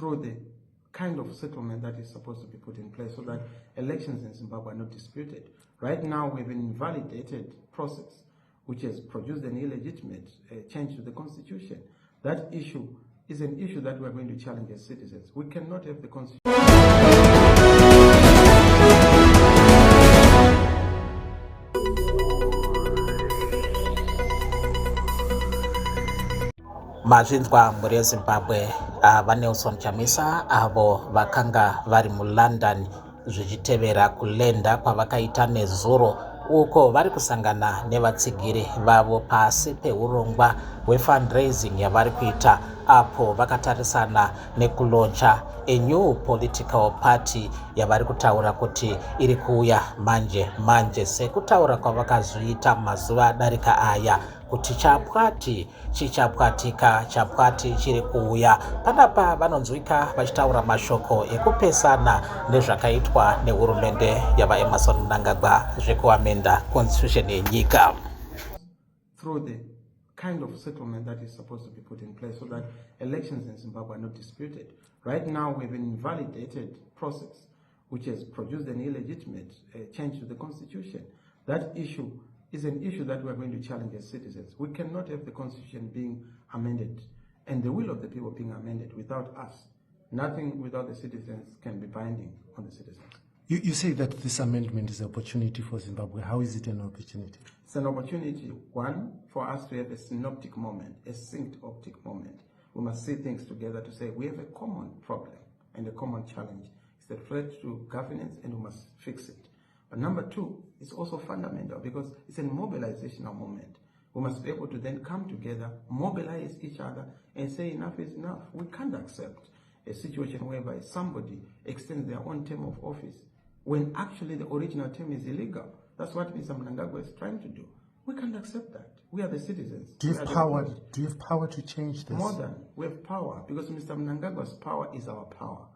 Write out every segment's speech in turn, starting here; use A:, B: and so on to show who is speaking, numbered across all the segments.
A: through the kind of settlement that is supposed to be put in place so that elections in Zimbabwe are not disputed. Right now, we have an invalidated process which has produced an illegitimate change to the constitution. That issue is an issue that we are going to challenge as citizens. We cannot have the constitution.
B: mazvinzwa mburi yezimbabwe vaNelson Chamisa avo vakanga vari muLondon zvichitevera kulenda kwavakaita nezuro uko vari kusangana nevatsigiri vavo pasi peurongwa hwefundraising yavari kuita apo vakatarisana nekuloncha a new political party yavari kutaura kuti iri kuuya manje sekutaura kwavakazviita mazuva adarika aya kuti chapwati chichapwatika, chapwati chiri kuuya. Panapa vanonzwika vachitaura mashoko ekupesana nezvakaitwa nehurumende yavaEmmerson Mnangagwa zvekuamenda constitution yenyika.
A: Through the kind of settlement that is supposed to be put in place so that elections in Zimbabwe are not disputed. Right now, we have an invalidated process which has produced an illegitimate change to the constitution. That issue is an issue that we are going to challenge as citizens. We cannot have the constitution being amended and the will of the people being amended without us. Nothing without the citizens can be binding on the citizens.
C: You say that this amendment is an opportunity for Zimbabwe. How is it an opportunity?
A: It's an opportunity, one, for us to have a synoptic moment, a synced optic moment. We must see things together to say we have a common problem and a common challenge. It's the threat to governance and we must fix it. But number two, it's also fundamental because it's a mobilizational moment. We must be able to then come together, mobilize each other and say enough is enough. We can't accept a situation whereby somebody extends their own term of office when actually the original term is illegal. That's what Mr. Mnangagwa is trying to do. We can't accept that. We are the citizens.
C: Do you have power to change this?
A: More than we have power, because Mr. Mnangagwa's power is our power.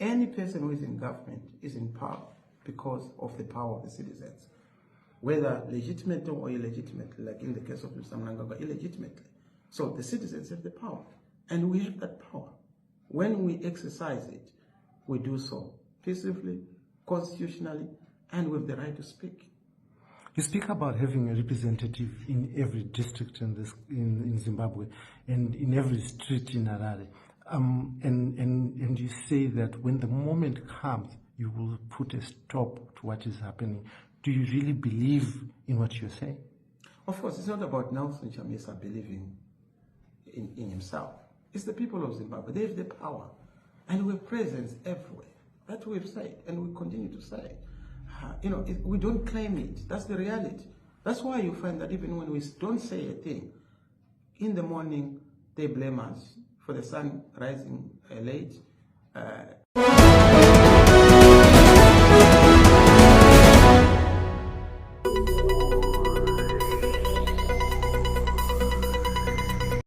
A: Any person who is in government is in power because of the power of the citizens, whether legitimately or illegitimately, like in the case of Mr. Mnangagwa, illegitimately. So the citizens have the power, and we have that power. When we exercise it, we do so peacefully, constitutionally, and with the right to speak.
C: You speak about having a representative in every district in Zimbabwe and in every street in Harare. And you say that when the moment comes, you will put a stop to what is happening. Do you really believe in what you're saying?
A: Of course, it's not about Nelson Chamisa believing in himself. It's the people of Zimbabwe. They have the power. And we have presence everywhere. That's what we've said, and we continue to say. We don't claim it. That's the reality. That's why you find that even when we don't say a thing, in the morning, they blame us for the sun rising late.